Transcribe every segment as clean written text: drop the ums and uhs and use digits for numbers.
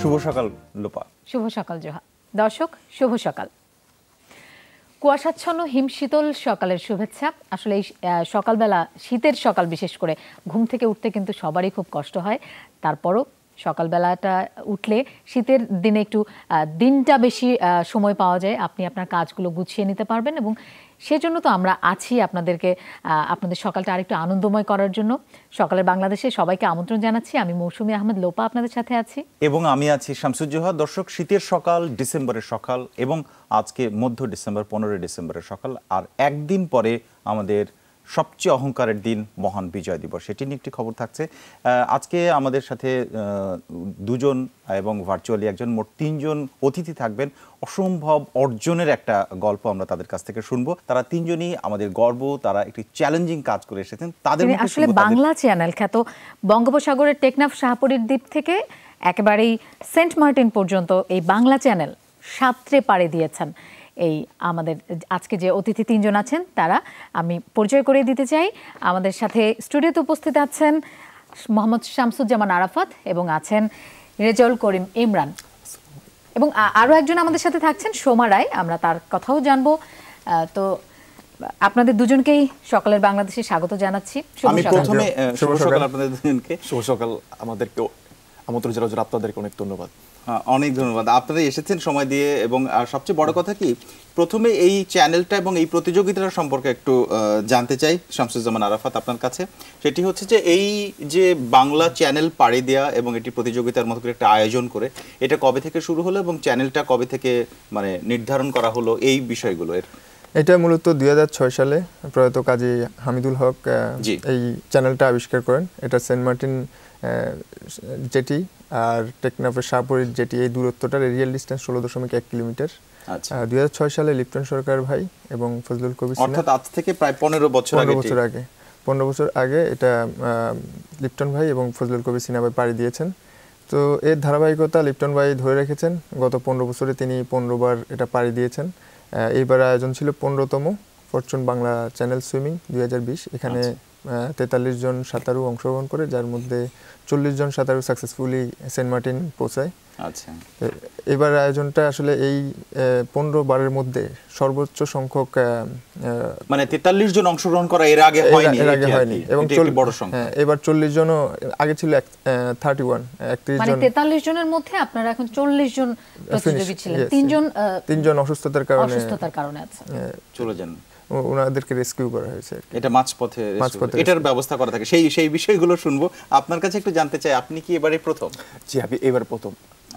শুভ সকাল লোপা। শুভ সকাল জোহা। দর্শক শুভ সকাল। কুয়াশাচ্ছন্ন হিমশীতল সকালের শুভেচ্ছা। আসলে এই সকালবেলা, শীতের সকাল বিশেষ করে ঘুম থেকে উঠতে কিন্তু সবারই খুব কষ্ট হয়। তারপরও সকালবেলাটা উঠলে শীতের দিনে একটু দিনটা বেশি সময় পাওয়া যায়, আপনি আপনার কাজগুলো গুছিয়ে নিতে পারবেন এবং সেজন্য তো আমরা আছি আপনাদের সকালটা আরেকটু আনন্দময় করার জন্য। সকালের বাংলাদেশে সবাইকে আমন্ত্রণ জানাচ্ছি। আমি মৌসুমী আহমেদ লোপা আপনাদের সাথে আছি এবং আমি আছি শামসুজ্জোহা। দর্শক, শীতের সকাল, ডিসেম্বরের সকাল এবং আজকে মধ্য ডিসেম্বর, 15 ডিসেম্বরের সকাল। আর একদিন পরে আমাদের সবচেয়ে অহংকারের দিন, মহান বিজয় দিবস। সেটি নিয়ে একটি খবর থাকছে। আজকে আমাদের সাথে দুজন এবং ভার্চুয়ালি একজন, মোট 3 জন অতিথি থাকবেন। অসম্ভব অর্জনের একটা গল্প আমরা তাদের কাছ থেকে শুনবো। তারা 3 জনই আমাদের গর্ব। তারা একটি চ্যালেঞ্জিং কাজ করে এসেছেন। তাদের আসলে বাংলা চ্যানেল খ্যাত বঙ্গোপসাগরের টেকনাফ শাহপরীর দ্বীপ থেকে একেবারেই সেন্ট মার্টিন পর্যন্ত এই বাংলা চ্যানেল সাঁতরে পাড়ি দিয়েছেন এই আমাদের আজকে যে অতিথি 3 জন আছেন তারা। আমি পরিচয় করে দিতে চাই। আমাদের সাথে স্টুডিওতে উপস্থিত আছেন মোহাম্মদ শামসুজ্জামান আরাফাত এবং আছেন রেজাউল করিম ইমরান, এবং আরও একজন আমাদের সাথে থাকছেন সোমা রায়। আমরা তার কথাও জানবো। তো আপনাদের দুজনকেই সকালের বাংলাদেশে স্বাগত জানাচ্ছি। আমি প্রথমে শুভ সকাল আপনাদের দুজনকে। শুভ সকাল। আমাদেরকে আমন্ত্রণ জানানোর জন্য আপনাদেরকে অনেক ধন্যবাদ। অনেক ধন্যবাদ। আপনারা এসেছেন সময় দিয়ে। এবং সবচেয়ে বড় কথা কি, প্রথমে এই চ্যানেলটা এবং এই প্রতিযোগিতার সম্পর্কে একটু জানতে চাই শামসুজ্জামান আরাফাত আপনার কাছে। সেটি হচ্ছে যে এই যে বাংলা চ্যানেল পাড়ি দেওয়া এবং এটি প্রতিযোগিতার মতো করে একটা আয়োজন করে, এটা কবে থেকে শুরু হলো এবং চ্যানেলটা কবে থেকে মানে নির্ধারণ করা হলো, এই বিষয়গুলো এর? এটা মূলত 2006 সালে প্রয়াত কাজী হামিদুল হক এই চ্যানেলটা আবিষ্কার করেন। এটা সেন্ট মার্টিন জেটি আর টেকনাফের শাহপরীর জেটি, এই দূরত্বটার রিয়েল ডিস্টেন্স 16.1 কিলোমিটার। 2006 সালে লিপ্টন সরকার ভাই এবং ফজলুল কবির, অর্থাৎ আজ থেকে প্রায় 15 বছর আগে এটা লিপ্টন ভাই এবং ফজলুল কবির সিনহা ভাই পাড়ি দিয়েছেন। তো এর ধারাবাহিকতা লিপ্টন ভাই ধরে রেখেছেন। গত 15 বছরে তিনি 15 বার এটা পাড়ি দিয়েছেন। এইবার আয়োজন ছিল 15তম ফরচুন বাংলা চ্যানেল সুইমিং 2020। এখানে 43 জন সাঁতারু অংশগ্রহণ করে, যার মধ্যে 40 জন সাঁতারু সাকসেসফুলি সেন্ট মার্টিন পৌঁছায়। আচ্ছা, এবার আয়োজনটা আসলে এই 15 বারের মধ্যে সর্বোচ্চ সংখ্যক, মানে 43 জন অংশগ্রহণ করা এর আগে হয়নি এবং বড় সংখ্যা। এবার 40 জনও, আগে ছিল 31, 31 মানে জন। 43 জনের মধ্যে আপনারা এখন 40 জন প্রতিযোগী ছিলেন। 3 জন অসুস্থতার কারণে আছে, চলে যান। ওনাদেরকে রেস্কিউ করা হয়েছে। এটা মাঝপথে এটার ব্যবস্থা করা থাকে। সেই বিষয়গুলো শুনবো। আপনার কাছে একটু জানতে চাই, আপনি কি এবারে প্রথম? জি, আমি এবার প্রথম।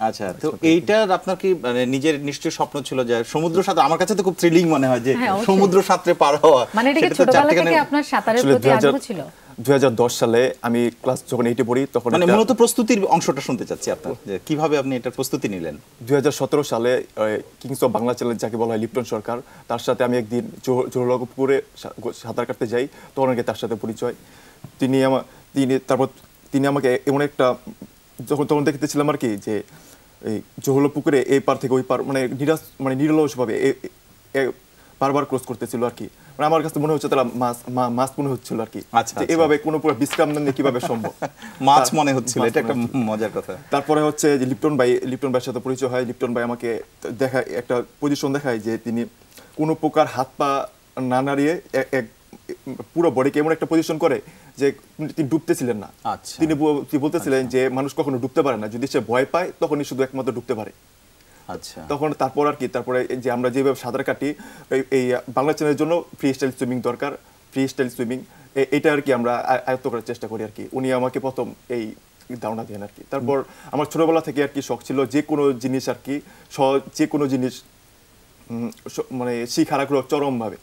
আচ্ছা, তো এইটার আপনার কি মানে নিজের নিশ্চয়ই স্বপ্ন ছিল যে সমুদ্র সাঁতার? আমার কাছে তো খুব থ্রিলিং মনে হয় যে সমুদ্র সাঁতরে পার হওয়া। মানে এটা কি ছোটবেলা থেকে আপনার সাঁতারের প্রতি আগ্রহ ছিল? 2010 সালে আমি ক্লাস যখন 8 পড়ি তখন, মানে মূলত প্রস্তুতির অংশটা শুনতে চাচ্ছি আপনার, যে কিভাবে আপনি এটার প্রস্তুতি নিলেন। 2017 সালে কিংস অফ বাংলা চ্যানেল যাকে বলা হয় লিপ্টন সরকার, তার সাথে আমি একদিন জোহরপুরে সাঁতার কাটতে যাই। তখন আগে তার সাথে পরিচয়। তিনি আমাকে এমন একটা, তখন দেখতেছিলাম আর কি, যে এই জোহরলা পুকুরে এই পার থেকে ওই পার মানে নিরলসভাবে বারবার ক্রস করতেছিল আর কি। মানে আমার কাছে মনে হচ্ছে তারা মাছ মনে হচ্ছিল আর কি। এভাবে কোনো পুরো বিশ্রাম নেই, কিভাবে সম্ভব? মাছ মনে হচ্ছিল, এটা একটা মজার কথা। তারপরে হচ্ছে যে লিপ্টন ভাইয়ের সাথে পরিচয় হয়। লিপ্টন ভাই আমাকে দেখায় একটা পজিশন, দেখায় যে তিনি কোনো প্রকার হাত পা না নাড়িয়ে পুরো বডিকে এমন একটা পজিশন করে যে তিনি ডুবতেছিলেন না। তিনি বলতেছিলেন যে মানুষ কখনো ডুবতে পারে না, যদি সে ভয় পায় তখনই শুধু একমাত্র ডুবতে পারে। আচ্ছা, তখন তারপরে যে আমরা যেভাবে সাঁতার কাটি, এই বাংলা চ্যানেলের জন্য ফ্রি স্টাইল সুইমিং দরকার। ফ্রি স্টাইল সুইমিং এটা আর কি আমরা আয়ত্ত করার চেষ্টা করি আর কি। উনি আমাকে প্রথম এই ধারণা দেন আর কি। তারপর আমার ছোটবেলা থেকে আর কি শখ ছিল যে কোনো জিনিস আর কি, মানে শিখার আগ্রহ চরমভাবে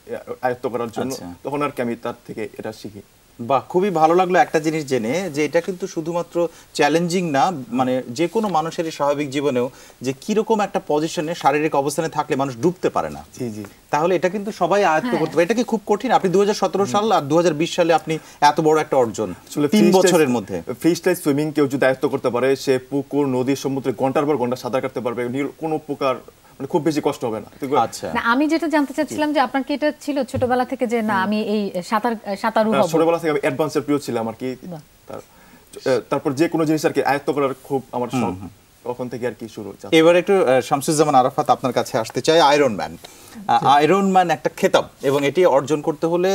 আয়ত্ত করার জন্য। তখন আর কি আমি তার থেকে এটা শিখি। বাহ, খুবই ভালো লাগলো একটা জিনিস জেনে, যে এটা কিন্তু শুধুমাত্র চ্যালেঞ্জিং না, মানে যে কোনো মানুষের স্বাভাবিক জীবনেও যে কিরকম একটা পজিশনে শারীরিক অবস্থানে থাকলে মানুষ ডুবতে পারে না। জি জি, তাহলে এটা কিন্তু সবাই আয়ত্ত করতে পারে। এটা কি খুব কঠিন? আপনি 2017 সাল আর 2020 সালে আপনি এত বড় একটা অর্জন 3 বছরের মধ্যে। ফ্রি স্টাইল সুইমিং কেউ যদি আয়ত্ত করতে পারে, সে পুকুর, নদী, সমুদ্রে ঘন্টার পর ঘন্টা সাঁতার কাটতে পারবে, কোনো প্রকার মানে খুব বেশি কষ্ট হবে না। আচ্ছা, না আমি যেটা জানতে চাচ্ছিলাম যে আপনার কি এটা ছিল ছোটবেলা থেকে যে না আমি এই সাঁতারু হব? ছোটবেলা থেকে আমি অ্যাডভান্সের প্রিয় ছিলাম আর কি। তারপর যে কোনো জিনিস আর কি আয়ত্ত করার খুব আমার শখ। তখন থেকে আর কি শুরু। এবার একটু শামসুজ্জামান আরাফাত আপনার কাছে আসতে চাই। আয়রন ম্যান একটা খেতাব, এবং এটি অর্জন করতে হলে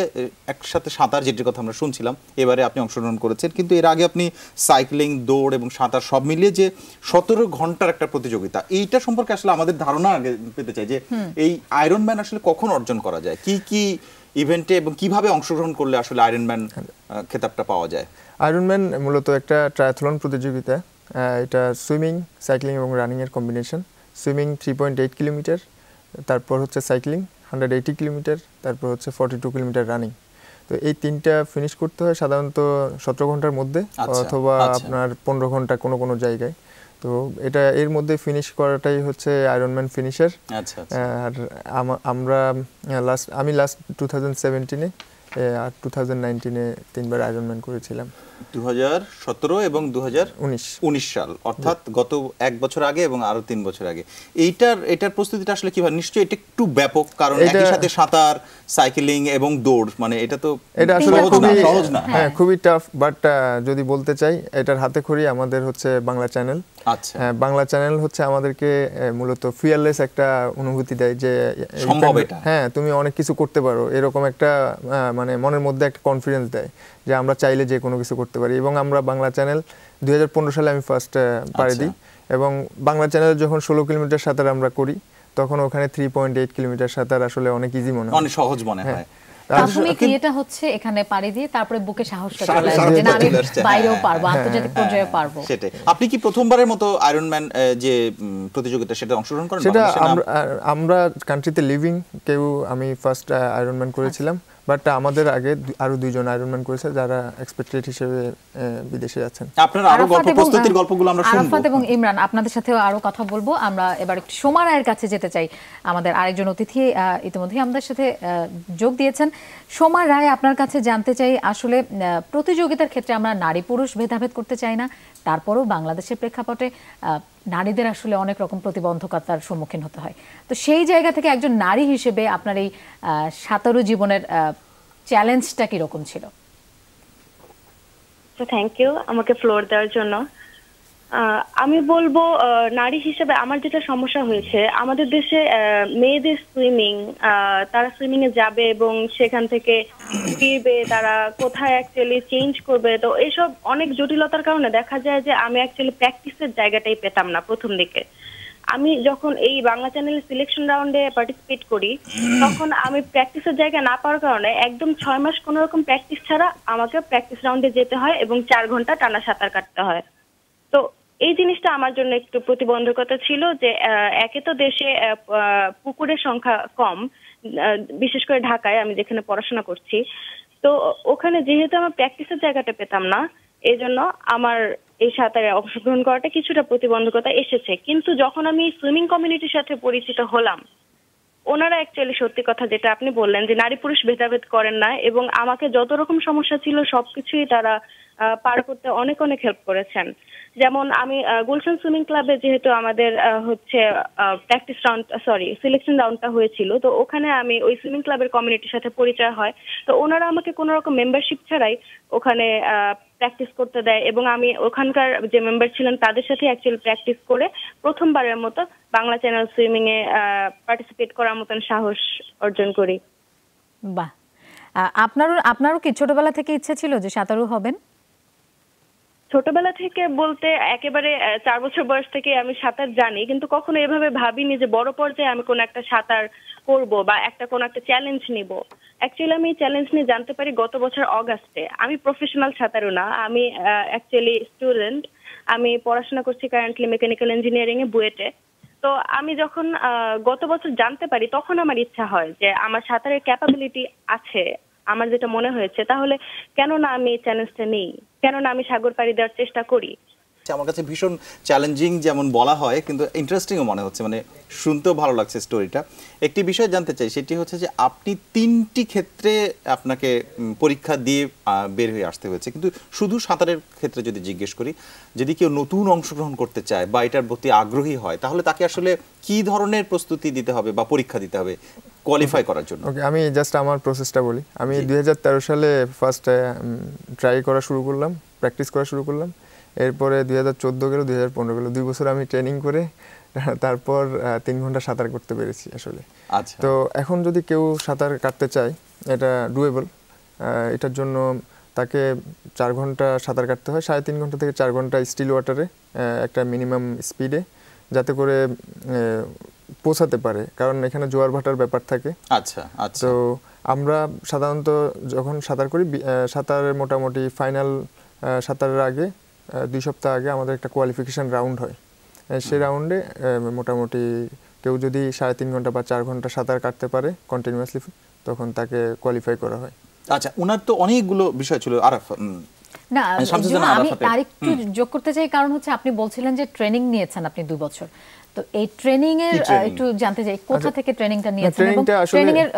একসাথে সাঁতার, যেটির কথা আমরা শুনছিলাম, এবারে আপনি অংশগ্রহণ করেছেন, কিন্তু এর আগে আপনি সাইক্লিং, দৌড় এবং সাঁতার সব মিলিয়ে যে 17 ঘন্টার একটা প্রতিযোগিতা, এইটা সম্পর্কে আসলে আমাদের ধারণা আগে পেতে চাই যে এই আয়রন ম্যান আসলে কখন অর্জন করা যায়, কি কি ইভেন্টে এবং কিভাবে অংশগ্রহণ করলে আসলে আয়রন ম্যান খেতাবটা পাওয়া যায়? আয়রন ম্যান মূলত একটা ট্রায়াথলন প্রতিযোগিতা। এটা সুইমিং, সাইক্লিং এবং রানিংয়ের কম্বিনেশন। সুইমিং 3.8 কিলোমিটার, তারপর হচ্ছে সাইক্লিং 180 কিলোমিটার, তারপর হচ্ছে 42 কিলোমিটার রানিং। তো এই তিনটা ফিনিশ করতে হয় সাধারণত 17 ঘন্টার মধ্যে, অথবা আপনার 15 ঘন্টা কোনো কোনো জায়গায়। তো এটা এর মধ্যে ফিনিশ করাটাই হচ্ছে আয়রন ম্যান ফিনিশার। আর আমি লাস্ট 2017-এ আর 2019-এ 3বার আয়রন ম্যান করেছিলাম। 2017 এবং 2019 সাল, অর্থাৎ গত 1 বছর আগে এবং আরো 3 বছর আগে। এটার প্রস্তুতিটা আসলে কিভাবে? নিশ্চয়ই এটা একটু ব্যাপক, কারণ একই সাথে সাঁতার, সাইক্লিং এবং দৌড়, মানে এটা আসলে সহজ না। হ্যাঁ, খুবই টাফ। বাট যদি বলতে চাই, এটার হাতে খড়ি আমাদের হচ্ছে বাংলা চ্যানেল। আচ্ছা, বাংলা চ্যানেল হচ্ছে আমাদেরকে মূলত ফিয়ারলেস একটা অনুভূতি দেয় যে সম্ভব এটা, হ্যাঁ তুমি অনেক কিছু করতে পারো, এরকম একটা মানে মনের মধ্যে একটা কনফিডেন্স দেয় যে আমরা চাইলে যে কোনো কিছু করতে পারি। এবং আমরা বাংলা চ্যানেল 2015 সালে আমি ফার্স্ট পাড়ি দিই, এবং বাংলা চ্যানেলে যখন 16 কিলোমিটার সাঁতার আমরা করি, তখন ওখানে 3.8 কিলোমিটার সাঁতার আসলে অনেক ইজি মনে হয়, অনেক সহজ মনে হয়। প্রাথমিক ইয়েটা হচ্ছে এখানে পাড়ি দিয়ে তারপরে বুকে সাহসটা চলে আসে যে না আমি বাইরেও পারবো, আন্তর্জাতিক পর্যায়ে পারবো। সেটাই। আপনি কি প্রথমবারের মতো আয়রন ম্যান যে প্রতিযোগিতা সেটা অংশগ্রহণ করেন? সেটা আমরা কান্ট্রিতে লিভিং কেউ আমি ফার্স্ট আয়রন ম্যান করেছিলাম, বাট আমাদের আগে আরো 2 জন আয়রন ম্যান করেছে যারা এক্সপেক্টেড হিসেবে বিদেশে আছেন। আপনারা আরো প্রস্তুতির গল্পগুলো আমরা শুনবো। আরাফাত এবং ইমরান, আপনাদের সাথেও আরো কথা বলবো। আমরা এবার একটু সোমা রায়ের কাছে যেতে চাই। আমাদের আরেকজন অতিথি ইতিমধ্যে আমাদের সাথে যোগ দিয়েছেন। সোমা রায়, আপনার কাছে জানতে চাই, আসলে প্রতিযোগিতার ক্ষেত্রে আমরা নারী পুরুষ ভেদাভেদ করতে চাই না, তারপরেও বাংলাদেশের প্রেক্ষাপটে নারীদের আসলে অনেক রকম প্রতিবন্ধকতার সম্মুখীন হতে হয়। তো সেই জায়গা থেকে একজন নারী হিসেবে আপনার এই সাঁতারু জীবনের চ্যালেঞ্জটা কিরকম ছিল? থ্যাংক ইউ আমাকে ফ্লোর দেওয়ার জন্য। আমি বলবো নারী হিসেবে আমার যেটা সমস্যা হয়েছে, আমাদের দেশে মেয়েদের সুইমিং, তারা সুইমিং এ যাবে এবং সেখান থেকে ফিরবে, তারা কোথায় অ্যাকচুয়ালি চেঞ্জ করবে, তো এইসব অনেক জটিলতার কারণে দেখা যায় যে আমি অ্যাকচুয়ালি প্র্যাকটিসের জায়গাটাই পেতাম না প্রথম দিকে। আমি যখন এই বাংলা চ্যানেলের সিলেকশন রাউন্ডে পার্টিসিপেট করি, তখন আমি প্র্যাকটিসের জায়গা না পাওয়ার কারণে একদম 6 মাস কোনো রকম প্র্যাকটিস ছাড়া আমাকে প্র্যাকটিস রাউন্ডে যেতে হয় এবং 4 ঘন্টা টানা সাঁতার কাটতে হয়। তো এই জিনিসটা আমার জন্য একটু প্রতিবন্ধকতা ছিল যে একে তো দেশে পুকুরের সংখ্যা কম, বিশেষ করে ঢাকায় আমি যেখানে পড়াশোনা করছি, তো ওখানে যেহেতু আমার প্র্যাকটিসের জায়গাটা পেতাম না, এই জন্য আমার এই সাঁতারে অংশগ্রহণ করাটা কিছুটা প্রতিবন্ধকতা এসেছে। কিন্তু যখন আমি সুইমিং কমিউনিটির সাথে পরিচিত হলাম, ওনারা অ্যাকচুয়ালি সত্যি কথা যেটা আপনি বললেন যে নারী পুরুষ ভেদাভেদ করেন না, এবং আমাকে যত রকম সমস্যা ছিল সবকিছুই তারা পার করতে অনেক অনেক হেল্প করেছেন। যেমন আমি গুলশান সুইমিং ক্লাবে যেহেতু আমাদের হচ্ছে সিলেকশন রাউন্ডটা হয়েছিল, তো ওখানে আমি ওই সুইমিং ক্লাবের কমিউনিটির সাথে পরিচয় হয়। তো ওনারা আমাকে কোনো রকম মেম্বারশিপ ছাড়াই ওখানে প্র্যাকটিস করতে দেয়, এবং আমি ওখানকার যে মেম্বার ছিলেন তাদের সাথে অ্যাকচুয়ালি প্র্যাকটিস করে প্রথমবারের মতো বাংলা চ্যানেল সুইমিং এ পার্টিসিপেট করার মতন সাহস অর্জন করি। বাহ, আপনারও কি ছোটবেলা থেকে ইচ্ছা ছিল যে সাঁতারু হবেন? ছোটবেলা থেকে বলতে একেবারে 4 বছর বয়স থেকে আমি সাঁতার জানি, কিন্তু কখনো এভাবে ভাবিনি যে বড় পর্যায়ে আমি কোনো একটা সাঁতার করব বা কোনো একটা চ্যালেঞ্জ নিব। অ্যাকচুয়ালি আমি চ্যালেঞ্জ নিয়ে জানতে পারি গত বছর অগাস্টে। আমি প্রফেশনাল সাঁতারু না, আমি অ্যাকচুয়ালি স্টুডেন্ট। আমি পড়াশোনা করছি কারেন্টলি মেকানিক্যাল ইঞ্জিনিয়ারিং এ বুয়েটে। তো আমি যখন গত বছর জানতে পারি, তখন আমার ইচ্ছা হয় যে আমার সাঁতারের ক্যাপাবিলিটি আছে, আমার যেটা মনে হয়েছে, তাহলে কেন না আমি এই চ্যালেঞ্জটা নিই, কেন না আমি সাগর পাড়ি দেওয়ার চেষ্টা করি। আমার কাছে ভীষণ চ্যালেঞ্জিং যেমন বলা হয়, কিন্তু ইন্টারেস্টিংও মনে হচ্ছে, মানে শুনতেও ভালো লাগছে স্টোরিটা। একটি বিষয় জানতে চাই, সেটি হচ্ছে যে আপনি 3টি ক্ষেত্রে আপনাকে পরীক্ষা দিয়ে বের হয়ে আসতে হয়েছে, কিন্তু শুধু সাঁতারের ক্ষেত্রে যদি জিজ্ঞেস করি, যদি কেউ নতুন অংশগ্রহণ করতে চায় বা এটার প্রতি আগ্রহী হয়, তাহলে তাকে আসলে কি ধরনের প্রস্তুতি দিতে হবে বা পরীক্ষা দিতে হবে কোয়ালিফাই করার জন্য? ওকে, আমি জাস্ট আমার প্রসেসটা বলি। আমি 2013 সালে ফার্স্ট ট্রাই করা শুরু করলাম, প্র্যাকটিস করা শুরু করলাম, এরপরে 2014 গেল, 2015 গেল, 2 বছর আমি ট্রেনিং করে তারপর 3 ঘন্টা সাঁতার করতে পেরেছি আসলে। আচ্ছা, তো এখন যদি কেউ সাঁতার কাটতে চায় এটা ডুয়েবল। এটার জন্য তাকে 4 ঘন্টা সাঁতার কাটতে হয়, 3.5 ঘন্টা থেকে 4 ঘন্টা স্টিল ওয়াটারে একটা মিনিমাম স্পিডে, যাতে করে পৌঁছাতে পারে, কারণ এখানে জোয়ার ভাটার ব্যাপার থাকে। আচ্ছা আচ্ছা। তো আমরা সাধারণত যখন সাঁতার করি, সাঁতারের মোটামুটি ফাইনাল সাঁতারের আগে 2 সপ্তাহ আগে আমাদের একটা কোয়ালিফিকেশন রাউন্ড হয়। সেই রাউন্ডে মোটামুটি কেউ যদি 3.5 ঘন্টা বা 4 ঘন্টা সাঁতার কাটতে পারে কন্টিনিউয়াসলি, তখন তাকে কোয়ালিফাই করা হয়। আচ্ছা, ওনার তো অনেকগুলো বিষয় ছিল আরাফ। না, আমি আরেকটু যোগ করতে চাই, কারণ হচ্ছে আপনি বলছিলেন যে ট্রেনিং নিয়েছেন আপনি 2 বছর। তো এই ট্রেনিং এর একটু জানতে চাই, কোথা থেকে ট্রেনিংটা নিয়েছেন এবং ট্রেনিং এর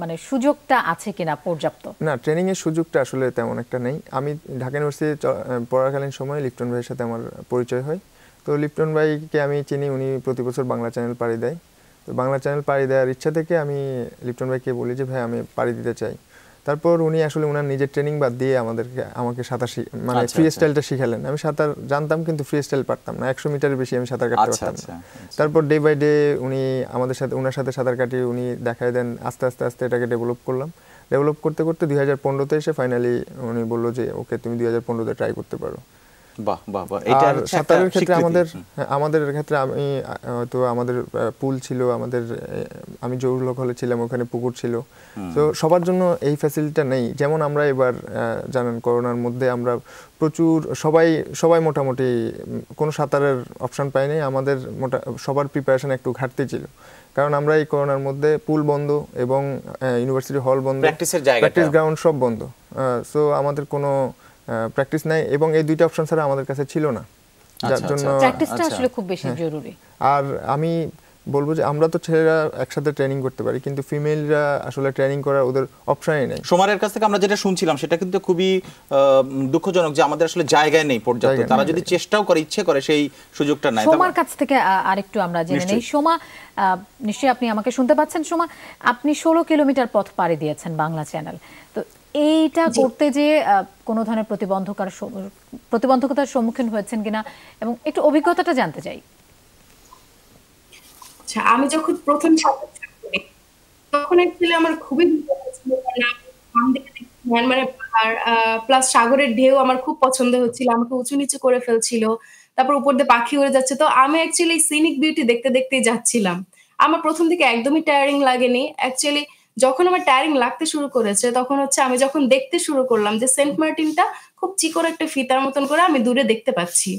মানে সুযোগটা আছে কিনা পর্যাপ্ত? না, ট্রেনিং এর সুযোগটা আসলে তেমন একটা নেই। আমি ঢাকা ইউনিভার্সিটি পড়াকালীন সময় লিপ্টন ভাইয়ের সাথে আমার পরিচয় হয়। তো লিপ্টন ভাইকে আমি চিনি, উনি প্রতি বছর বাংলা চ্যানেল পাড়ি দেয়। তো বাংলা চ্যানেল পাড়ি দেওয়ার ইচ্ছা থেকে আমি লিপ্টন ভাইকে বলি যে ভাই আমি পাড়ি দিতে চাই। তারপর উনি আসলে ওনার নিজের ট্রেনিং বাদ দিয়ে আমাকে সাঁতার মানে ফ্রি স্টাইলটা শিখালেন। আমি সাঁতার জানতাম কিন্তু ফ্রি স্টাইল পারতাম না, 100 মিটারের বেশি আমি সাঁতার কাটতে পারতাম না। তারপর ডে বাই ডে উনি ওনার সাথে সাঁতার কাটিয়ে উনি দেখায় দেন, আস্তে আস্তে আস্তে এটাকে ডেভেলপ করলাম। ডেভেলপ করতে করতে 2015-তে এসে ফাইনালি উনি বললো যে ওকে তুমি 2015-তে ট্রাই করতে পারো। বাহ বাহ বাহ। এটা সাঁতারের ক্ষেত্রে আমাদের ক্ষেত্রে আমি তো আমাদের পুল ছিল, আমি জৌলক হলে ছিলাম, ওখানে পুকুর ছিল। তো সবার জন্য এই ফ্যাসিলিটিটা নেই। যেমন আমরা এবার জানেন করোনার মধ্যে আমরা প্রচুর সবাই মোটামুটি কোনো সাঁতারের অপশন পাই নাই। আমাদের সবার প্রিপারেশন একটু ঘাটতি ছিল, কারণ আমরা এই করোনার মধ্যে পুল বন্ধ এবং ইউনিভার্সিটি হল বন্ধ, প্র্যাকটিস গ্রাউন্ড সব বন্ধ। সো আমাদের কোনো প্র্যাকটিস নাই এবং এই 2টা অপশন ছাড়া আমাদের কাছে ছিল না, যার জন্য প্র্যাকটিসটা আসলে খুব বেশি জরুরি। আর আমি বলবো যে আমরা তো ছেলেরা একসাথে ট্রেনিং করতে পারি, কিন্তু ফিমেলরা আসলে ট্রেনিং করার ওদের অপশনই নেই। সোমারের কাছ থেকে আমরা যেটা শুনছিলাম সেটা কিন্তু খুবই দুঃখজনক যে আমাদের আসলে জায়গায় নেই পর্যাপ্ত। তারা যদি চেষ্টাও করে, ইচ্ছে করে, সেই সুযোগটা নাই। সোমার কাছ থেকে আরেকটু আমরা জেনে নেই। সোমা, নিশ্চয়ই আপনি আমাকে শুনতে পাচ্ছেন। সোমা, আপনি 16 কিলোমিটার পথ পাড়ি দিয়েছেন বাংলা চ্যানেল। তো এইটা করতে যে কোনো ধরনের প্রতিবন্ধকতার সম্মুখীন হয়েছেন কিনা এবং একটু অভিজ্ঞতাটা জানতে চাই। আচ্ছা, আমি যখন প্রথম সাঁতার করি তখন অ্যাকচুয়ালি আমার খুবই মানে প্লাস সাগরের ঢেউ আমার খুব পছন্দ হচ্ছিল, আমাকে উঁচু নিচু করে ফেলছিল, তারপর উপর দিয়ে পাখি উড়ে যাচ্ছে। তো আমি অ্যাকচুয়ালি সিনিক বিউটি দেখতে দেখতেই যাচ্ছিলাম। আমার প্রথম দিকে একদমই টায়ারিং লাগেনি। অ্যাকচুয়ালি যখন আমার টায়ারিং লাগতে শুরু করেছে তখন হচ্ছে আমি যখন দেখতে শুরু করলাম যে সেন্ট মার্টিনটা খুব চিকন একটা ফিতার মতন করে আমি দূরে দেখতে পাচ্ছি।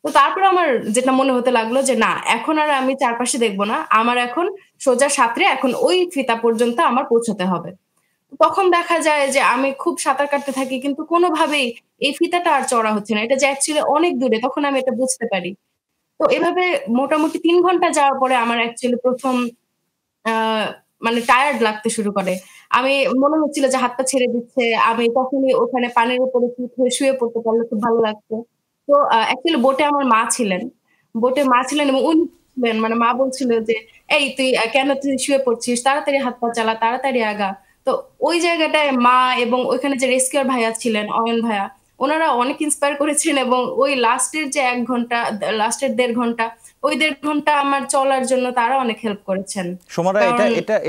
তো তারপর আমার যেটা মনে হতে লাগলো যে না, এখন আর আমি চারপাশে দেখবো না, আমার এখন সোজা সাঁতরে এখন ওই ফিতা পর্যন্ত আমার পৌঁছতে হবে। তখন দেখা যায় যে আমি খুব সাঁতার কাটতে থাকি, কিন্তু কোনোভাবেই এই ফিতাটা আর চড়া হচ্ছে না, এটা যে অ্যাকচুয়ালি অনেক দূরে, তখন আমি এটা বুঝতে পারি। তো এভাবে মোটামুটি 3 ঘন্টা যাওয়ার পরে আমার অ্যাকচুয়ালি প্রথম মানে টায়ার্ড লাগতে শুরু করে। আমি মনে হচ্ছিল যে হাত পা ছেড়ে দিচ্ছে। আমি তখনই ওখানে পানির উপরে শুয়ে পড়তে পারলে খুব ভালো লাগতো। তো অ্যাকচুয়ালি বোটে আমার মা ছিলেন। এবং উনি ছিলেন, মানে মা বলছিল যে, "এই তুই কেন তুই শুয়ে পড়ছিস? তাড়াতাড়ি হাত পা চালা, তাড়াতাড়ি আগা।" তো ওই জায়গাটায় মা এবং ওইখানে যে রেস্কিউর ভাইয়া ছিলেন, অয়ন ভাইয়া, ওনারা অনেক ইন্সপায়ার করেছেন এবং ওই লাস্টের যে 1 ঘন্টা, লাস্টের 1.5 ঘন্টা, ওই 1.5 ঘন্টা আমার চলার জন্য তারা অনেক হেল্প করেছেন। সোমারা,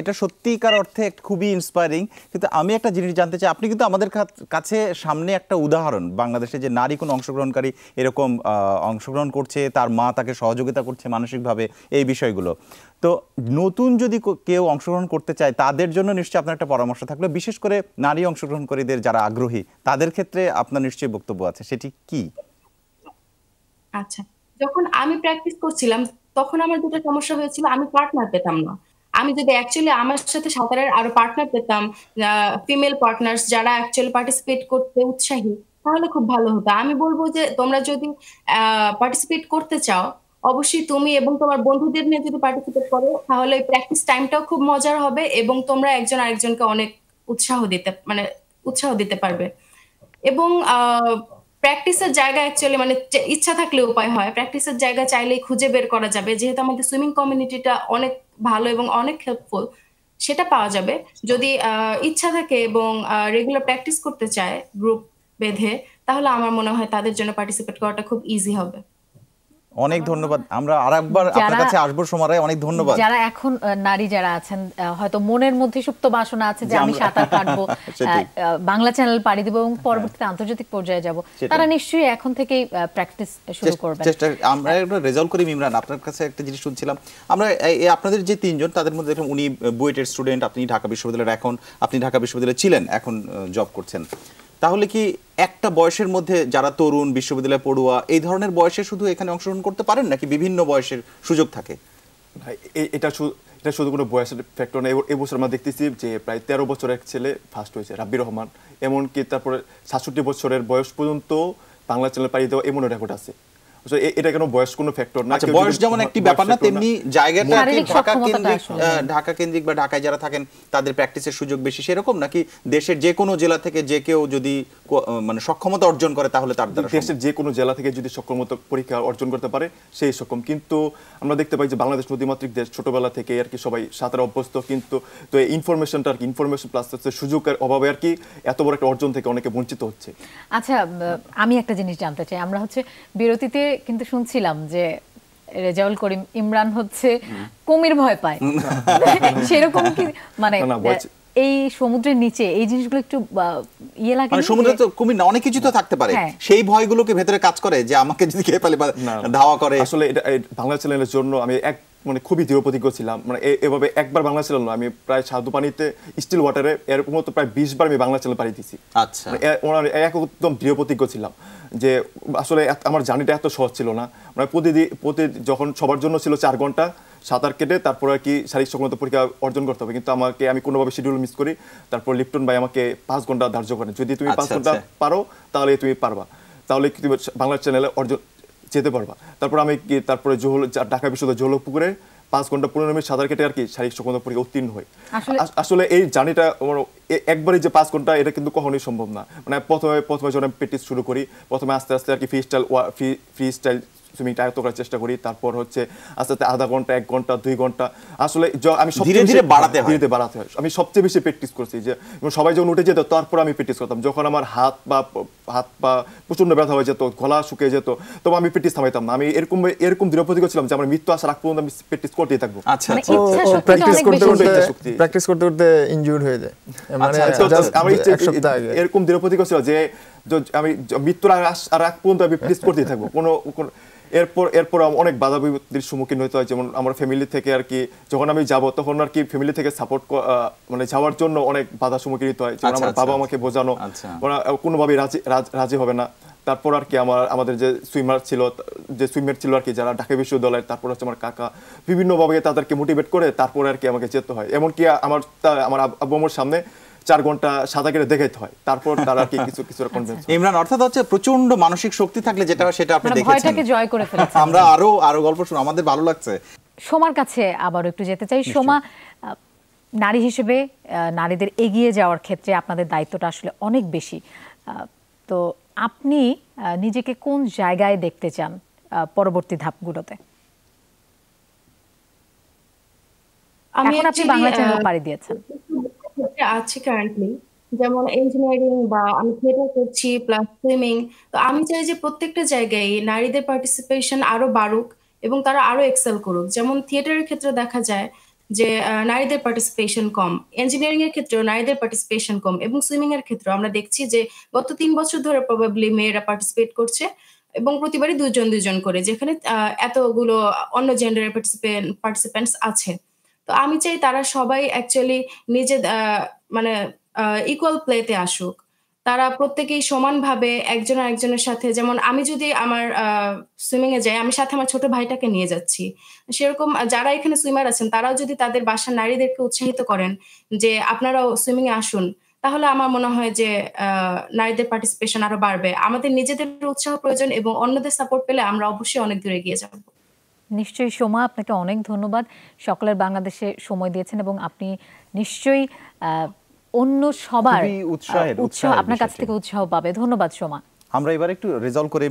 এটা সত্যিকার অর্থে খুবই ইন্সপায়ারিং। কিন্তু আমি একটা জিনিস জানতে চাই, আপনি কিন্তু আমাদের কাছে সামনে একটা উদাহরণ, বাংলাদেশে যে নারী কোনো অংশগ্রহণকারী এরকম অংশগ্রহণ করছে, তার মা তাকে সহযোগিতা করছে মানসিকভাবে, এই বিষয়গুলো। তো নতুন যদি কেউ অংশগ্রহণ করতে চায় তাদের জন্য নিশ্চয়ই আপনার একটা পরামর্শ থাকলো, বিশেষ করে নারী অংশগ্রহণকারীদের যারা আগ্রহী তাদের ক্ষেত্রে আপনার নিশ্চয়ই বক্তব্য আছে, সেটি কি? আচ্ছা, যখন আমি প্র্যাকটিস করছিলাম তখন আমার দুটো সমস্যা হয়েছিল, আমি পার্টনার পেতাম না। আমি যদি অ্যাকচুয়ালি আমার সাথে সাঁতারের আরো পার্টনার পেতাম, ফিমেল পার্টনার্স যারা অ্যাকচুয়ালি পার্টিসিপেট করতে উৎসাহী, তাহলে খুব ভালো হতো। আমি বলবো যে তোমরা যদি পার্টিসিপেট করতে চাও, অবশ্যই তুমি এবং তোমার বন্ধুদের নিয়ে যদি পার্টিসিপেট করো, তাহলে প্র্যাকটিস টাইমটাও খুব মজার হবে এবং তোমরা একজন আরেকজনকে অনেক উৎসাহ দিতে পারবে। এবং প্র্যাকটিসের জায়গা অ্যাকচুয়ালি মানে ইচ্ছা থাকলে উপায় হয়, প্র্যাকটিসের জায়গা চাইলেই খুঁজে বের করা যাবে। যেহেতু আমাদের সুইমিং কমিউনিটিটা অনেক ভালো এবং অনেক হেল্পফুল, সেটা পাওয়া যাবে যদি ইচ্ছা থাকে এবং রেগুলার প্র্যাকটিস করতে চায় গ্রুপ বেঁধে, তাহলে আমার মনে হয় তাদের জন্য পার্টিসিপেট করাটা খুব ইজি হবে। অনেক ধন্যবাদ। আমরা আরেকবার আপনার কাছে আসবো সময়, অনেক ধন্যবাদ। যারা এখন নারী যারা আছেন হয়তো মনের মধ্যে সুপ্ত বাসনা আছে যে আমি সাঁতার কাটবো, বাংলা চ্যানেল পাড়ি দেবো এবং পরবর্তীতে আন্তর্জাতিক পর্যায়ে যাব, তারা নিশ্চয়ই এখন থেকেই প্র্যাকটিস শুরু করবেন। আমরা একটা রেজাল্ট করি। ইমরান, আপনার কাছে একটা জিনিস শুনছিলাম আমরা, আপনাদের যে তিনজন তাদের মধ্যে উনি বুয়েটের স্টুডেন্ট, আপনি ঢাকা বিশ্ববিদ্যালয়ের, এখন আপনি ঢাকা বিশ্ববিদ্যালয়ে ছিলেন, এখন জব করছেন। তাহলে কি একটা বয়সের মধ্যে যারা তরুণ বিশ্ববিদ্যালয়ে পড়ুয়া এই ধরনের বয়সে শুধু এখানে অংশগ্রহণ করতে পারেন নাকি বিভিন্ন বয়সের সুযোগ থাকে? এটা শুধু কোনো বয়সের ফ্যাক্টর না। এবছর আমরা দেখতেছি যে প্রায় 13 বছরের এক ছেলে ফার্স্ট হয়েছে, রাব্বির রহমান। এমনকি তারপরে 67 বছরের বয়স পর্যন্ত বাংলা চ্যানেল পাড়ি দেওয়া এমন রেকর্ড আছে। এটা কোনো বয়স কোনো ফ্যাক্টর না। বয়স যেমন একটি ব্যাপার না, তেমনি জায়গাটা ঢাকা কেন্দ্রিক বা ঢাকায় যারা থাকেন তাদের প্র্যাকটিসের সুযোগ বেশি সেরকম, নাকি দেশের যে কোনো জেলা থেকে যে কেউ যদি মানে সক্ষমতা অর্জন করে তাহলে তার দ্বারা? দেশের যে কোনো জেলা থেকে যদি সক্ষমতা পরীক্ষা অর্জন করতে পারে সেই সক্ষম। কিন্তু আমরা দেখতে পাই যে বাংলাদেশ নদীমাতৃক দেশ, ছোটবেলা থেকে আর কি সবাই সাঁতারে অভ্যস্ত, কিন্তু তো এই ইনফরমেশনটা আর কি, ইনফরমেশন প্লাস সুযোগের অভাবে আর কি এত বড় একটা অর্জন থেকে অনেকে বঞ্চিত হচ্ছে। আচ্ছা, আমি একটা জিনিস জানতে চাই। আমরা হচ্ছে বিরতিতে কিন্তু শুনছিলাম যে রেজাউল করিম ইমরান হচ্ছে কুমির ভয় পায়, সেরকম কি মানে এই সমুদ্রের নিচে এই জিনিসগুলো একটু ইয়ে লাগে? মানে সমুদ্রে তো কুমির না, অনেক কিছু তো থাকতে পারে, সেই ভয়গুলোকে ভেতরে কাজ করে যে আমাকে যদি খেয়ে ফেলে ধাওয়া করে। আসলে এটা বাংলা চ্যানেলের জন্য আমি মানে খুবই দৃঢ় প্রতিজ্ঞ ছিলাম। মানে এভাবে একবার বাংলা চ্যানেল না, আমি প্রায় সাধু পানিতে স্টিল ওয়াটারে এরকম মতো প্রায় 20 বার আমি বাংলা চ্যানেল পাড়ি দিয়েছি। আচ্ছা, একদম দৃঢ় প্রতিজ্ঞ ছিলাম যে আসলে আমার জার্নিটা এত সহজ ছিল না। মানে যখন সবার জন্য ছিল 4 ঘন্টা সাঁতার কেটে তারপর আর কি শারীরিক সক্ষমতা পরীক্ষা অর্জন করতে হবে, কিন্তু আমি কোনোভাবে শিডিউল মিস করি। তারপর লিপ্টন ভাই আমাকে 5 ঘন্টা ধার্য করেন, যদি তুমি 5 ঘন্টা পারো তাহলে তুমি পারবা, তাহলে তুমি বাংলা চ্যানেলে অর্জন যেতে পারবা। তারপর আমি তারপরে ঢাকা বিশ্ববিদ্যালয় জহলপুকুরে 5 ঘন্টা 15 মিনিট সাঁতার কেটে আর কি শারীরিক সক্ষমতা পরীক্ষা উত্তীর্ণ হই। আসলে এই জার্নিটা একবারই যে 5 ঘন্টা এটা কিন্তু কখনোই সম্ভব না। মানে প্রথমে যখন আমি প্র্যাকটিস শুরু করি, প্রথমে আস্তে আস্তে আর কি ফ্রি স্টাইল সুইমিংটা আয়ত্ত করার চেষ্টা করি। তারপর হচ্ছে আস্তে আস্তে আধা ঘন্টা, 1 ঘন্টা, 2 ঘন্টা, আসলে আমি ধীরে ধীরে বাড়াতে হয়। আমি সবচেয়ে বেশি প্র্যাকটিস করছি যে সবাই যখন উঠে যেত তারপর আমি প্র্যাকটিস করতাম। যখন আমার হাত পা প্রচন্ড ব্যথা হয়ে যেত, গলা শুকিয়ে যেত, তবে আমি প্র্যাকটিস থামাইতাম না। আমি এরকম দৃঢ় প্রতিজ্ঞ ছিলাম যে আমার মৃত্যু আসার আগ পর্যন্ত আমি প্র্যাকটিস করতেই থাকবো। প্র্যাকটিস করতে করতে ইনজুর্ড হয়ে যায়, মানে এরকম দৃঢ় প্রতিজ্ঞ ছিল যে আমি মৃত্যুর আগ পর্যন্ত আমি প্র্যাকটিস করতেই থাকবো। এরপর অনেক বাধা বিপত্তির সম্মুখীন হতে হয়। যেমন আমার ফ্যামিলি থেকে আর কি যখন আমি যাব তখন আর কি ফ্যামিলি থেকে সাপোর্ট মানে যাওয়ার জন্য অনেক বাধার সম্মুখীন হতে হয়। যেমন আমার বাবা আমাকে বোঝানো, ওরা কোনোভাবেই রাজি হবে না। তারপর আর কি আমাদের যে সুইমার ছিল আর কি যারা ঢাকা বিশ্ববিদ্যালয়ের, তারপর হচ্ছে আমার কাকা, বিভিন্নভাবে তাদেরকে মোটিভেট করে তারপরে আর কি আমাকে যেতে হয়। এমনকি আমার আব্বু আমার সামনে 4 ঘন্টা সাঁতার কেটে দেখাইতে হয়, তারপর তারা আর কি কিছু কনভিন্স। ইমরান, অর্থাৎ হচ্ছে প্রচন্ড মানসিক শক্তি থাকলে যেটা সেটা আপনি দেখেছেন, ভয়টাকে জয় করে ফেলেছেন। আমরা আরো গল্প শুনে আমাদের ভালো লাগছে। সোমার কাছে আবার একটু যেতে চাই। সোমা, নারী হিসেবে নারীদের এগিয়ে যাওয়ার ক্ষেত্রে আপনাদের দায়িত্বটা আসলে অনেক বেশি। তো আপনি নিজেকে কোন জায়গায় দেখতে চান পরবর্তী ধাপগুলোতে? এখন আপনি বাংলা চ্যানেল পাড়ি দিয়েছেন, আছি কারেন্টলি, যেমন ইঞ্জিনিয়ারিং বা আমি থিয়েটার করছি প্লাস সুইমিং। তো আমি চাই যে প্রত্যেকটা জায়গায় নারীদের পার্টিসিপেশন আরো বাড়ুক এবং তারা আরো এক্সেল করুক। যেমন থিয়েটারের ক্ষেত্রে দেখা যায় যে নারীদের পার্টিসিপেশন কম, ইঞ্জিনিয়ারিং এর ক্ষেত্রেও নারীদের পার্টিসিপেশন কম, এবং সুইমিং এর ক্ষেত্রেও আমরা দেখছি যে গত 3 বছর ধরে প্রবাবলি মেয়েরা পার্টিসিপেট করছে এবং প্রতিবারই 2 জন করে, যেখানে এতগুলো অন্য জেন্ডারের পার্টিসিপেন্টস আছে। তো আমি চাই তারা সবাই অ্যাকচুয়ালি নিজে মানে ইকুয়াল প্লেতে আসুক। তারা প্রত্যেকেই সমানভাবে একজন আরেকজনের সাথে, যেমন আমি যদি আমার সুইমিং এ যাই, আমি সাথে আমার ছোট ভাইটাকে নিয়ে যাচ্ছি, সেরকম যারা এখানে সুইমার আছেন তারাও যদি তাদের বাসার নারীদেরকে উৎসাহিত করেন যে আপনারাও সুইমিং এ আসুন, তাহলে আমার মনে হয় যে নারীদের পার্টিসিপেশন আরো বাড়বে। আমাদের নিজেদের উৎসাহ প্রয়োজন এবং অন্যদের সাপোর্ট পেলে আমরা অবশ্যই অনেক দূরে এগিয়ে যাব। নিশ্চয়ই সোমা, আপনাকে অনেক ধন্যবাদ। সকলের বাংলাদেশে সময় দিয়েছেন এবং আপনি নিশ্চয়ই অন্য সবার উৎসাহ আপনার কাছ থেকে উৎসাহ পাবে। ধন্যবাদ সোমা। আমরা এবার একটু রেজলভ করে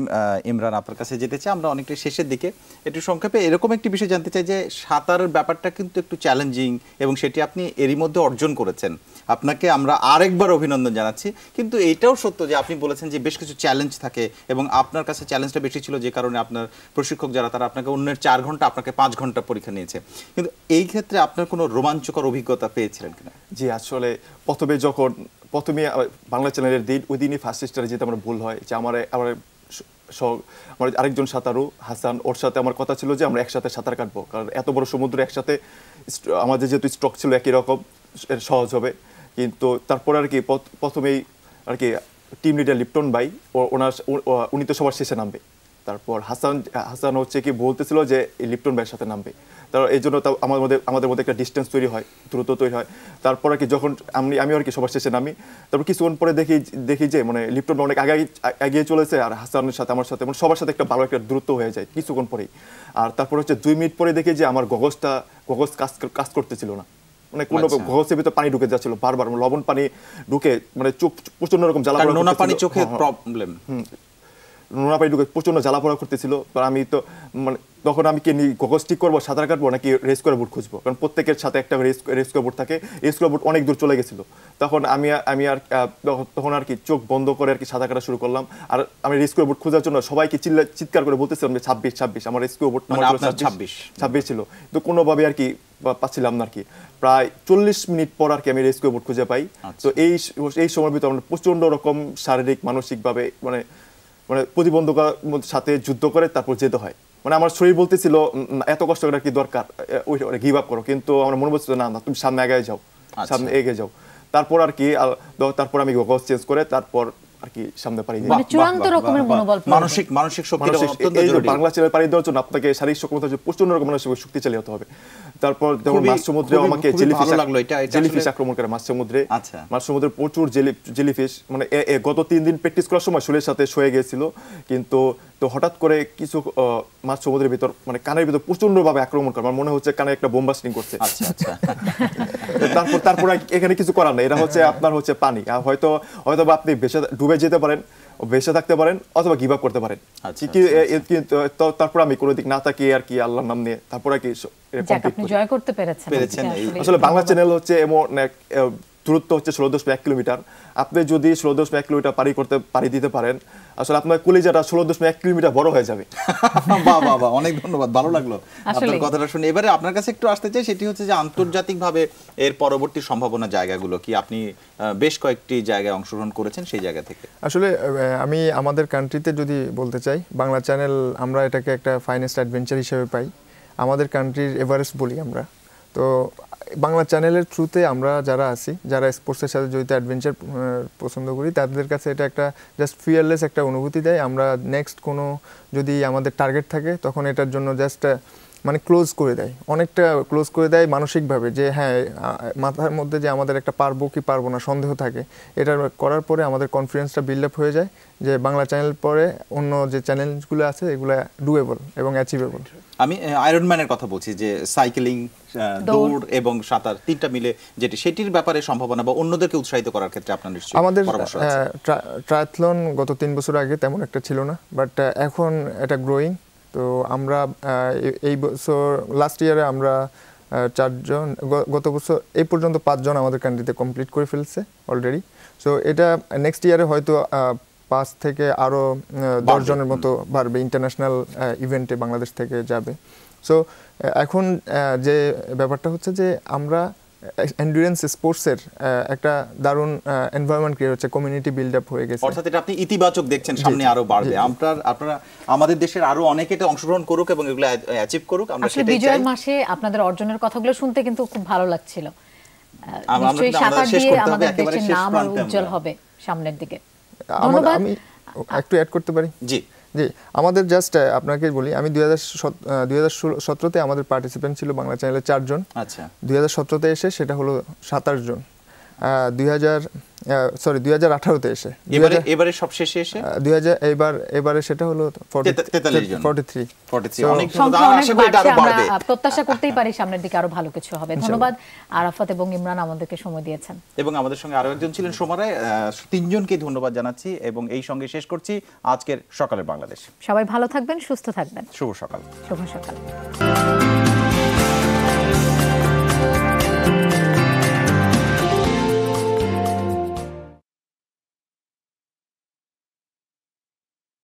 ইমরান আপনার কাছে যেতে চাই, আমরা অনেকটা শেষের দিকে। একটু সংক্ষেপে এরকম একটি বিষয় জানতে চাই যে সাঁতারের ব্যাপারটা কিন্তু একটু চ্যালেঞ্জিং এবং সেটি আপনি এরই মধ্যে অর্জন করেছেন, আপনাকে আমরা আরেকবার অভিনন্দন জানাচ্ছি। কিন্তু এটাও সত্য যে আপনি বলেছেন যে বেশ কিছু চ্যালেঞ্জ থাকে এবং আপনার কাছে চ্যালেঞ্জটা বেশি ছিল, যে কারণে আপনার প্রশিক্ষক যারা তারা আপনাকে অন্যের 4 ঘন্টা আপনাকে 5 ঘন্টা পরীক্ষা নিয়েছে। কিন্তু এই ক্ষেত্রে আপনার কোনো রোমাঞ্চকর অভিজ্ঞতা পেয়েছিলেন কিনা? জি, আসলে প্রথমে বাংলা চ্যানেলের দিন, ওই দিনই ফার্স্ট স্টারে যেতে আমার ভুল হয় যে আমার আরেকজন সাঁতারু হাসান, ওর সাথে আমার কথা ছিল যে আমরা একসাথে সাঁতার কাটবো, কারণ এত বড় সমুদ্র একসাথে আমাদের যেহেতু স্ট্রোক ছিল একই রকম, সহজ হবে। কিন্তু তারপর আর কি প্রথমেই আর কি টিম লিডার লিপ্টন ভাই উনি তো সবার শেষে নামবে, তারপর হাসান হচ্ছে কি বলতেছিল যে লিপ্টন ভাইয়ের সাথে নামবে, তার এই জন্য আমাদের মধ্যে একটা ডিস্টেন্স তৈরি হয়, দূরত্ব তৈরি হয়। তারপর আর কি যখন আমি আর কি সবার শেষে নামি, তারপর কিছুক্ষণ পরে দেখি যে মানে লিপ্টন ভাই অনেক এগিয়ে চলেছে, আর হাসানের সাথে আমার সাথে মানে সবার সাথে একটা ভালো একটা দূরত্ব হয়ে যায় কিছুক্ষণ পরেই। আর তারপর হচ্ছে 2 মিনিট পরে দেখি যে আমার গগজ কাজ করতেছিল না, মানে কোনো গগজের ভিতরে পানি ঢুকে যাচ্ছিল বারবার, লবণ পানি ঢুকে মানে চোখ প্রচন্ড রকম জ্বালা পোড়া, নোনা পানি চোখে প্রবলেম, নোনা পানি ঢুকে প্রচন্ড জ্বালা পোড়া করতেছিল। আমি তো মানে তখন আমি কি গগজ ঠিক করবো, সাঁতার কাটবো নাকি রেস্কিউ বোট খুঁজবো, কারণ প্রত্যেকের সাথে একটা রেস্কিউ বোট থাকে, রেস্কিউ বোট অনেক দূর চলে গেছিল। তখন তখন আর কি চোখ বন্ধ করে আর কি সাঁতার কাটা শুরু করলাম। আর আমি রেস্কিউ বোট খোঁজার জন্য সবাইকে চিৎকার করে বলতেছিলাম যে 26 আমার রেস্কিউ বোট নাম্বার 26 ছিল, তো কোনোভাবে আর কি পাচ্ছিলাম না আর কি। প্রায় 40 মিনিট পর আর কি আমি রেস্কিউ বোট খুঁজে পাই। তো এই সময়ের ভিতরে আমরা প্রচন্ড রকম শারীরিক মানসিকভাবে মানে প্রতিবন্ধকতার সাথে যুদ্ধ করে তারপর যেতে হয়। মানে আমার শরীর বলতেছিল এত কষ্ট করার কি দরকার, গিভ আপ করো, কিন্তু আমার মনে বলছিল না তুমি সামনে এগিয়ে যাও। তারপর আর কি আমি গগজ চেঞ্জ করে তারপর আর কি সামনে পারি। মানে চূড়ান্ত রকমের মনোবল, মানসিক শক্তির অত্যন্ত জরুরি। বাংলা চ্যানেল পারি দেওয়ার জন্য আপনাকে শারীরিক সক্ষমতা প্রচন্ড রকম মানসিক শক্তিশালী হতে হবে। তারপর যেমন মাছ সমুদ্রে আমাকে জেলিফিশ আক্রমণ করে, মাছ সমুদ্রে প্রচুর জেলিফিশ, মানে গত 3 দিন প্র্যাকটিস করার সময় শরীরের সাথে সয়ে গিয়েছিল, কিন্তু তো হঠাৎ করে কিছু মাছ সমুদ্রের ভিতর মানে কানের ভিতর প্রচন্ড ভাবে আক্রমণ করে, আমার মনে হচ্ছে কানে একটা বোম বাস্টিং করছে। তারপর এখানে কিছু করার নেই, এটা হচ্ছে আপনার হচ্ছে পানি, হয়তো আপনি ডুবে যেতে পারেন, বেঁচে থাকতে পারেন, অথবা গিভ আপ করতে পারেন। তারপর আমি কোনো দিক না তাকিয়ে আর কি আল্লাহর নাম নিয়ে তারপর আর কি জয় করতে পেরেছেন। আসলে বাংলা চ্যানেল হচ্ছে এমন দূরত্ব হচ্ছে 16.1 কিলোমিটার। আপনি যদি 16.1 কিলোমিটার পাড়ি দিতে পারেন, আসলে আপনার কলিজাটা 16.1 কিলোমিটার বড় হয়ে যাবে। বাহ, অনেক ধন্যবাদ, ভালো লাগলো আপনার কথাটা শুনে। এবারে আপনার কাছে একটু আসতে চাই, সেটি হচ্ছে যে আন্তর্জাতিকভাবে এর পরবর্তী সম্ভাবনা জায়গাগুলো কি, আপনি বেশ কয়েকটি জায়গায় অংশগ্রহণ করেছেন, সেই জায়গা থেকে আসলে আমি আমাদের কান্ট্রিতে যদি বলতে চাই, বাংলা চ্যানেল আমরা এটাকে একটা ফাইনেস্ট অ্যাডভেঞ্চার হিসেবে পাই, আমাদের কান্ট্রির এভারেস্ট বলি আমরা। তো বাংলা চ্যানেলের থ্রুতে আমরা যারা আছি, যারা স্পোর্টসের সাথে জড়িত অ্যাডভেঞ্চার পছন্দ করি, তাদের কাছে এটা একটা জাস্ট ফিয়ারলেস একটা অনুভূতি দেয়। আমরা নেক্সট কোনো যদি আমাদের টার্গেট থাকে, তখন এটার জন্য জাস্ট মানে ক্লোজ করে দেয়, অনেকটা ক্লোজ করে দেয় মানসিকভাবে, যে হ্যাঁ মাথার মধ্যে যে আমাদের একটা পারবো কি পারবো না সন্দেহ থাকে, এটা করার পরে আমাদের কনফিডেন্সটা বিল্ড আপ হয়ে যায় যে বাংলা চ্যানেল পরে অন্য যে চ্যানেলগুলো আছে এগুলো ডুয়েবল এবং অ্যাচিভেবল। আমি আয়রনম্যানের কথা বলছি, যে সাইকেলিং, দৌড় এবং সাঁতার তিনটা মিলে যেটি, সেটির ব্যাপারে সম্ভাবনা বা অন্যদেরকে উৎসাহিত করার ক্ষেত্রে আপনার নিশ্চয়ই আমাদের পরামর্শ আছে। ট্রায়াথলন গত 3 বছর আগে তেমন একটা ছিল না, বাট এখন এটা গ্রোয়িং। তো আমরা এই বছর লাস্ট ইয়ারে আমরা 4 জন, গত বছর এই পর্যন্ত 5 জন আমাদের কান্ট্রিতে কমপ্লিট করে ফেলছে অলরেডি। সো এটা নেক্সট ইয়ারে হয়তো 5 থেকে আরও 10 জনের মতো বাড়বে, ইন্টারন্যাশনাল ইভেন্টে বাংলাদেশ থেকে যাবে। সো এখন যে ব্যাপারটা হচ্ছে যে আমরা এন্ডুরেন্স স্পোর্টসের একটা দারুণ এনভায়রনমেন্ট ক্রিয়েট হচ্ছে, কমিউনিটি বিল্ড আপ হয়ে গেছে। অর্থাৎ এটা আপনি ইতিবাচক দেখছেন, সামনে আরো বাড়বে। আপনারা আমাদের দেশের আরো অনেকে এটা অংশগ্রহণ করুক এবং এগুলো অ্যাচিভ করুক, আমরা সেটাই চাই। বিজয়ের মাসে আপনাদের অর্জনের কথাগুলো শুনতে কিন্তু খুব ভালো লাগছিল। নিশ্চয়ই সাঁতার দিয়ে আমাদের দেশের নাম আরো উজ্জ্বল হবে সামনের দিকে। আমি একটু অ্যাড করতে পারি? জি, আমাদের জাস্ট আপনাকে বলি, আমি 2017-তে আমাদের পার্টিসিপেন্ট ছিল বাংলা চ্যানেলে 4 জন। আচ্ছা, 2017-তে এসে সেটা হলো 27 জন। 2018-তে এসে এবারে সব শেষে এসে 2000 এবারে সেটা হলো 43 জন 43 অনেক সংখ্যা অনেক আশা করি এটা আরো বাড়ছে, বাড়বে। আমরা প্রত্যাশা করতেই পারি সামনের দিকে আরো ভালো কিছু হবে। ধন্যবাদ আরাফাত এবং ইমরান আমাদেরকে সময় দিয়েছেন। এবং আমাদের সঙ্গে আরো একজন ছিলেন সোমারায়। তিনজনকে ধন্যবাদ জানাচ্ছি এবং এই সঙ্গে শেষ করছি আজকের সকালের বাংলাদেশ। সবাই ভালো থাকবেন, সুস্থ থাকবেন। শুভ সকাল। শুভ সকাল।